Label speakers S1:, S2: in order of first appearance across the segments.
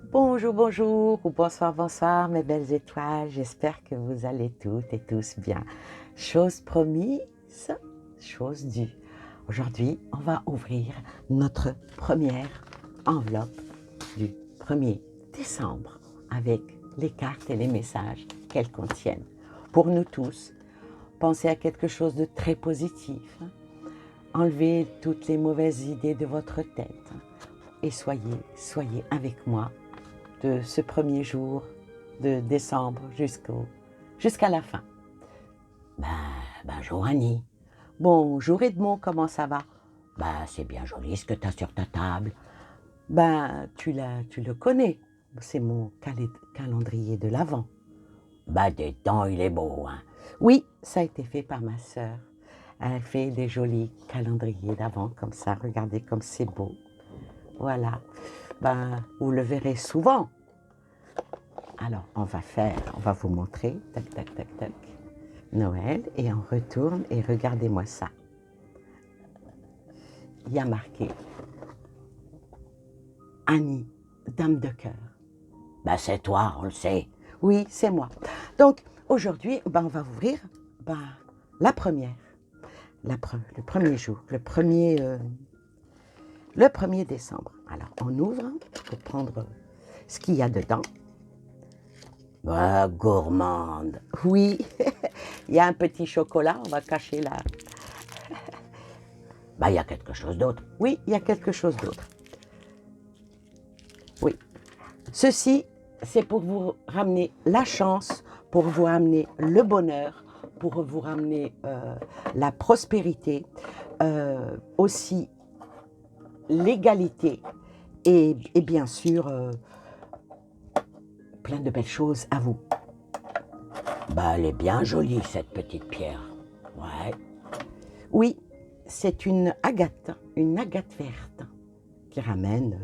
S1: Bonjour, bonjour, ou bonsoir, bonsoir, mes belles étoiles. J'espère que vous allez toutes et tous bien. Chose promise, chose due. Aujourd'hui, on va ouvrir notre première enveloppe du 1er décembre avec les cartes et les messages qu'elles contiennent. Pour nous tous, pensez à quelque chose de très positif. Enlevez toutes les mauvaises idées de votre tête et soyez avec moi de ce premier jour de décembre jusqu'à la fin. Bonjour Annie. Bonjour Edmond, comment ça va? C'est bien joli ce que tu as sur ta table. Tu le connais, c'est mon calendrier de l'Avent. Des temps, il est beau, hein? Oui, ça a été fait par ma sœur. Elle fait des jolis calendriers d'Avent comme ça, regardez comme c'est beau. Voilà, vous le verrez souvent. Alors, on va vous montrer, tac, tac, tac, tac, Noël, et on retourne, et regardez-moi ça. Il y a marqué Annie, dame de cœur. C'est toi, on le sait. Oui, c'est moi. Donc, aujourd'hui, on va ouvrir la première, le premier jour, le 1er décembre. Alors, on ouvre pour prendre ce qu'il y a dedans. Gourmande. Oui, il y a un petit chocolat, on va cacher là. Il y a quelque chose d'autre. Oui, il y a quelque chose d'autre. Oui. Ceci, c'est pour vous ramener la chance, pour vous ramener le bonheur, pour vous ramener la prospérité, aussi l'égalité et bien sûr plein de belles choses à vous. Elle est bien jolie cette petite pierre. Ouais. Oui, c'est une agate verte qui ramène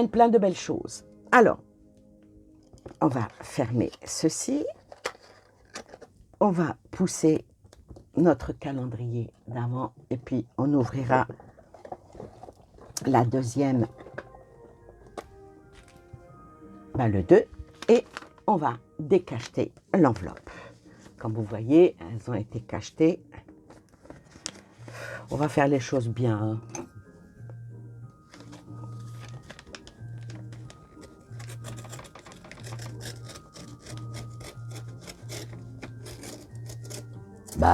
S1: plein de belles choses. Alors, on va fermer ceci. On va pousser notre calendrier d'Avent et puis on ouvrira la deuxième, le 2, et on va décacheter l'enveloppe. Comme vous voyez, elles ont été cachetées. On va faire les choses bien, hein.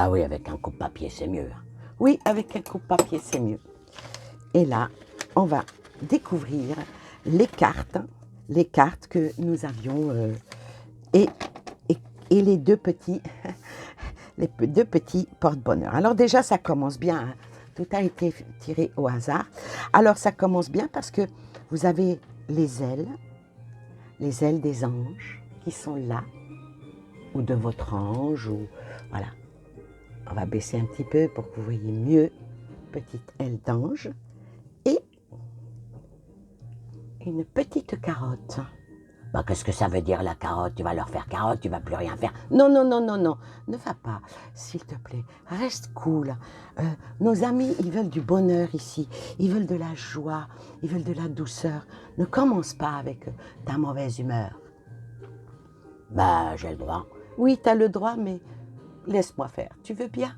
S1: Oui, avec un coupe-papier, c'est mieux. Oui, avec un coupe-papier, c'est mieux. Et là, on va découvrir les cartes que nous avions et les deux petits, porte-bonheur. Alors déjà, ça commence bien, hein. Tout a été tiré au hasard. Alors ça commence bien parce que vous avez les ailes des anges qui sont là, ou de votre ange, ou voilà. On va baisser un petit peu pour que vous voyez mieux. Petite aile d'ange et une petite carotte. Qu'est-ce que ça veut dire la carotte? Tu vas leur faire carotte, tu vas plus rien faire. Non, non, non, non, non, ne va pas, s'il te plaît, reste cool. Nos amis, ils veulent du bonheur ici, ils veulent de la joie, ils veulent de la douceur. Ne commence pas avec ta mauvaise humeur. J'ai le droit. Oui, tu as le droit, mais laisse-moi faire, tu veux bien?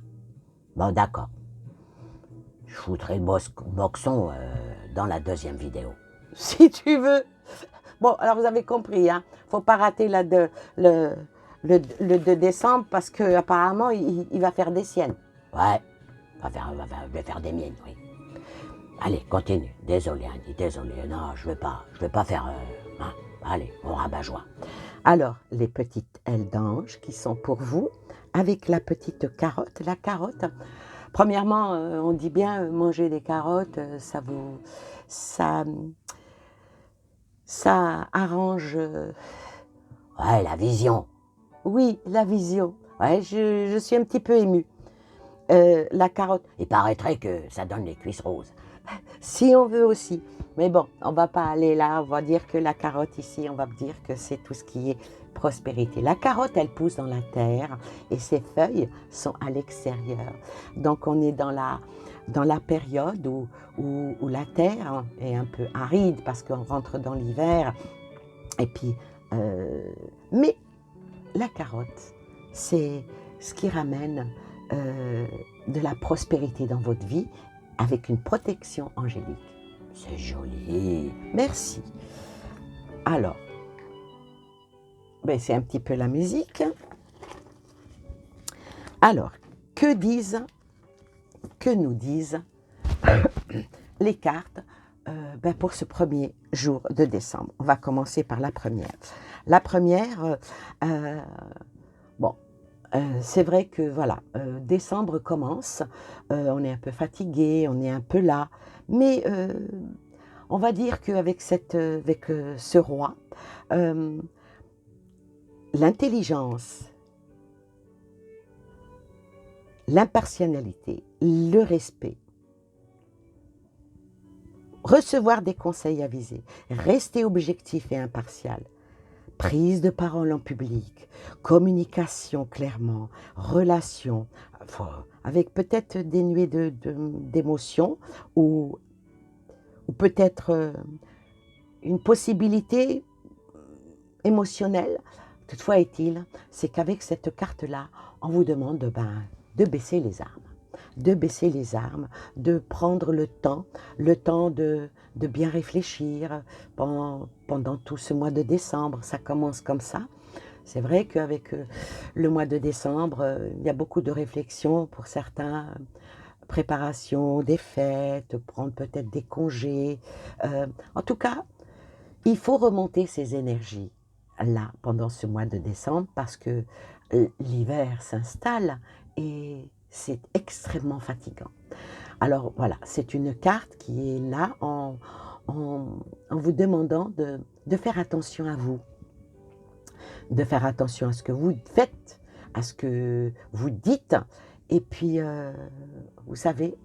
S1: D'accord. Je foutrai le boxon dans la deuxième vidéo. Si tu veux. Bon, alors vous avez compris, hein. Faut pas rater le 2 décembre parce qu'apparemment, il va faire des siennes. Ouais, il va faire des miennes, oui. Allez, continue. Désolé, Andy, désolé. Non, je vais pas faire... hein. Allez, on rabat-joie. Alors, les petites ailes d'ange qui sont pour vous, avec la petite carotte. La carotte, premièrement, on dit bien manger des carottes, ça arrange... Ouais, la vision. Oui, la vision. Ouais, je suis un petit peu émue. La carotte. Il paraîtrait que ça donne les cuisses roses. Si on veut aussi. Mais bon, on va pas aller là, on va dire que la carotte ici, on va dire que c'est tout ce qui est prospérité. La carotte, elle pousse dans la terre et ses feuilles sont à l'extérieur. Donc on est dans dans la période où la terre est un peu aride parce qu'on rentre dans l'hiver. Et puis, mais la carotte, c'est ce qui ramène de la prospérité dans votre vie avec une protection angélique. C'est joli. Merci. Alors, ben c'est un petit peu la musique. Alors, que nous disent les cartes ben pour ce premier jour de décembre? On va commencer par la première. La première, bon, c'est vrai que voilà, décembre commence, on est un peu fatigué, on est un peu là, mais on va dire qu'avec ce roi, l'intelligence, l'impartialité, le respect, recevoir des conseils avisés, rester objectif et impartial, prise de parole en public, communication clairement, relation, avec peut-être des nuées d'émotions ou peut-être une possibilité émotionnelle. Toutefois est-il, c'est qu'avec cette carte-là, on vous demande de baisser les armes. De baisser les armes, de prendre le temps de bien réfléchir pendant tout ce mois de décembre. Ça commence comme ça. C'est vrai qu'avec le mois de décembre, il y a beaucoup de réflexions pour certains, préparation des fêtes, prendre peut-être des congés. En tout cas, il faut remonter ces énergies là pendant ce mois de décembre parce que l'hiver s'installe et c'est extrêmement fatigant. Alors voilà, c'est une carte qui est là en vous demandant de faire attention à vous, de faire attention à ce que vous faites, à ce que vous dites, et puis, vous savez,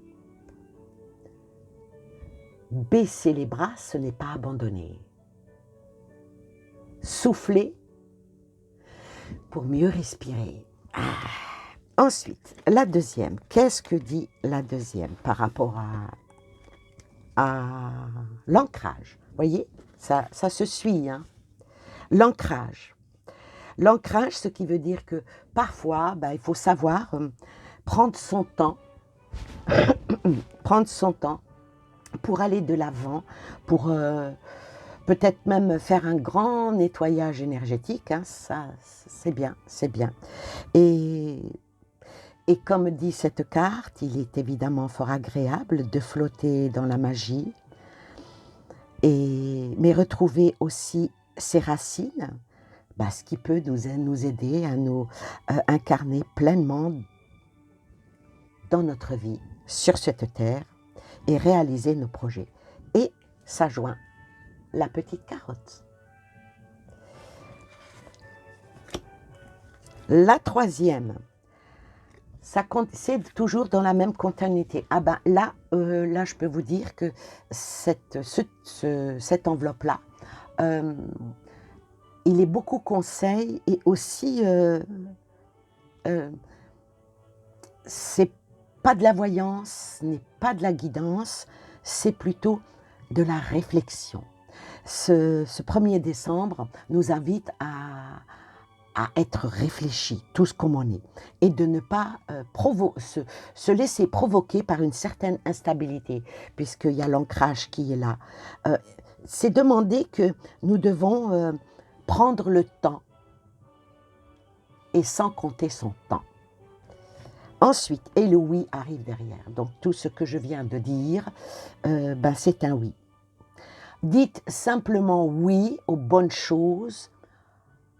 S1: baisser les bras, ce n'est pas abandonner. Souffler pour mieux respirer. Ensuite, la deuxième. Qu'est-ce que dit la deuxième par rapport à l'ancrage? Vous voyez, ça se suit. Hein? L'ancrage. L'ancrage, ce qui veut dire que parfois, il faut savoir prendre son temps pour aller de l'avant, pour peut-être même faire un grand nettoyage énergétique. Hein, ça, c'est bien, c'est bien. Et comme dit cette carte, il est évidemment fort agréable de flotter dans la magie, mais retrouver aussi ses racines, ce qui peut nous aider à nous incarner pleinement dans notre vie, sur cette terre, et réaliser nos projets. Et ça joint la petite carotte. La troisième, c'est toujours dans la même continuité. Là, je peux vous dire que cette enveloppe-là, il est beaucoup conseil et aussi, c'est pas de la voyance, ce n'est pas de la guidance, c'est plutôt de la réflexion. Ce 1er décembre nous invite à être réfléchi, tous comme on est, et de ne pas se laisser provoquer par une certaine instabilité, puisqu'il y a l'ancrage qui est là. C'est demander que nous devons prendre le temps, et sans compter son temps. Ensuite, et le oui arrive derrière. Donc tout ce que je viens de dire, c'est un oui. Dites simplement oui aux bonnes choses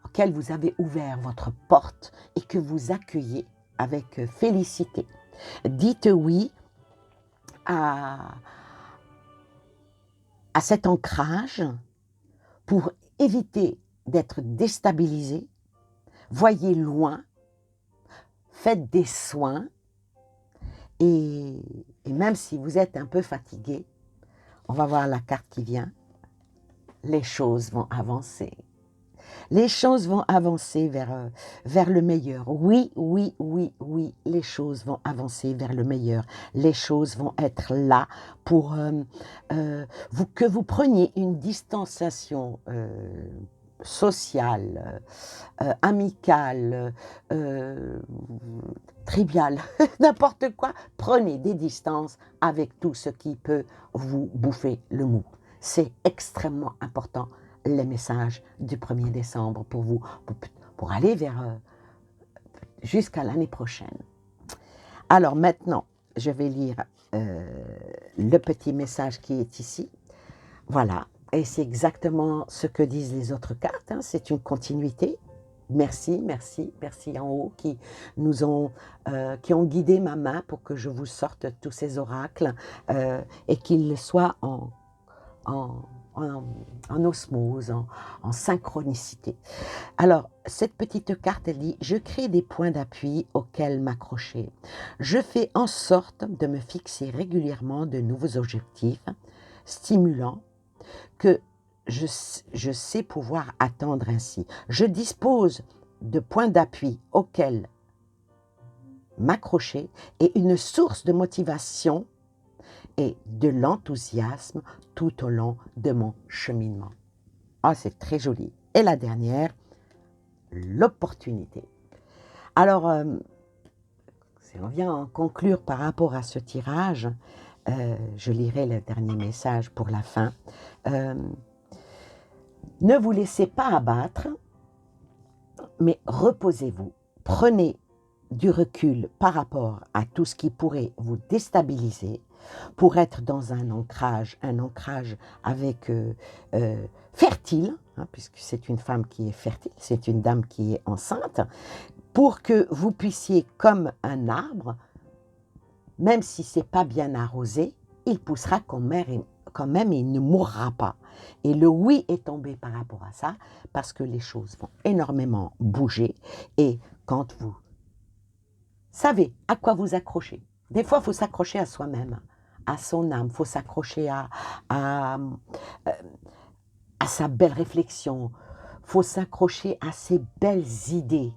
S1: auxquelles vous avez ouvert votre porte et que vous accueillez avec félicité. Dites oui à cet ancrage pour éviter d'être déstabilisé. Voyez loin, faites des soins et même si vous êtes un peu fatigué, on va voir la carte qui vient, les choses vont avancer. Les choses vont avancer vers le meilleur. Oui, oui, oui, oui, les choses vont avancer vers le meilleur. Les choses vont être là pour que vous preniez une distanciation sociale, amicale, triviale, n'importe quoi. Prenez des distances avec tout ce qui peut vous bouffer le mou. C'est extrêmement important, les messages du 1er décembre pour vous, pour aller vers jusqu'à l'année prochaine. Alors maintenant, je vais lire le petit message qui est ici. Voilà, et c'est exactement ce que disent les autres cartes, hein. C'est une continuité. Merci, merci, merci en haut qui ont guidé ma main pour que je vous sorte tous ces oracles et qu'ils soient en osmose, en synchronicité. Alors, cette petite carte, elle dit « Je crée des points d'appui auxquels m'accrocher. Je fais en sorte de me fixer régulièrement de nouveaux objectifs stimulants que je sais pouvoir atteindre ainsi. Je dispose de points d'appui auxquels m'accrocher et une source de motivation et de l'enthousiasme tout au long de mon cheminement. » Ah, c'est très joli. Et la dernière, l'opportunité. Alors, si on vient en conclure par rapport à ce tirage, je lirai le dernier message pour la fin. Ne vous laissez pas abattre, mais reposez-vous. Prenez du recul par rapport à tout ce qui pourrait vous déstabiliser pour être dans un ancrage avec fertile, hein, puisque c'est une femme qui est fertile, c'est une dame qui est enceinte, pour que vous puissiez, comme un arbre, même si ce n'est pas bien arrosé, il poussera quand même et il ne mourra pas. Et le oui est tombé par rapport à ça, parce que les choses vont énormément bouger. Et quand vous savez à quoi vous accrocher, des fois il faut s'accrocher à soi-même, à son âme, il faut s'accrocher à sa belle réflexion, il faut s'accrocher à ses belles idées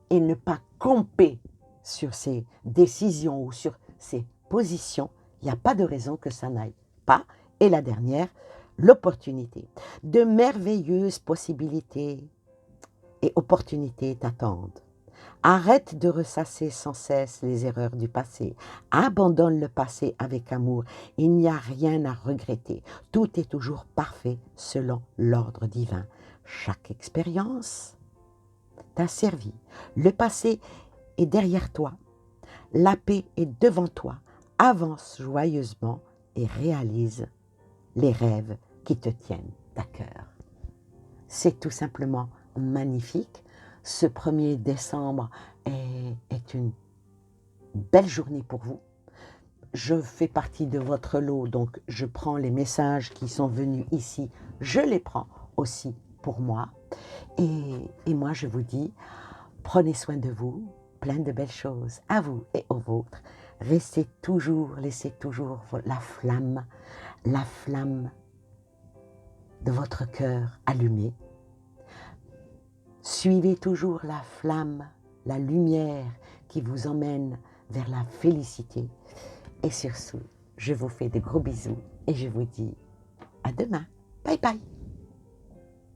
S1: et ne pas camper sur ses décisions ou sur ses positions. Il n'y a pas de raison que ça n'aille pas. Et la dernière, l'opportunité. De merveilleuses possibilités et opportunités t'attendent. Arrête de ressasser sans cesse les erreurs du passé. Abandonne le passé avec amour. Il n'y a rien à regretter. Tout est toujours parfait selon l'ordre divin. Chaque expérience t'a servi. Le passé est derrière toi. La paix est devant toi. Avance joyeusement et réalise les rêves qui te tiennent à cœur. C'est tout simplement magnifique. Ce 1er décembre est une belle journée pour vous. Je fais partie de votre lot, donc je prends les messages qui sont venus ici, je les prends aussi pour moi. Et moi, je vous dis, prenez soin de vous, plein de belles choses à vous et aux vôtres. Laissez toujours la flamme de votre cœur allumée. Suivez toujours la flamme, la lumière qui vous emmène vers la félicité. Et sur ce, je vous fais de gros bisous et je vous dis à demain. Bye bye.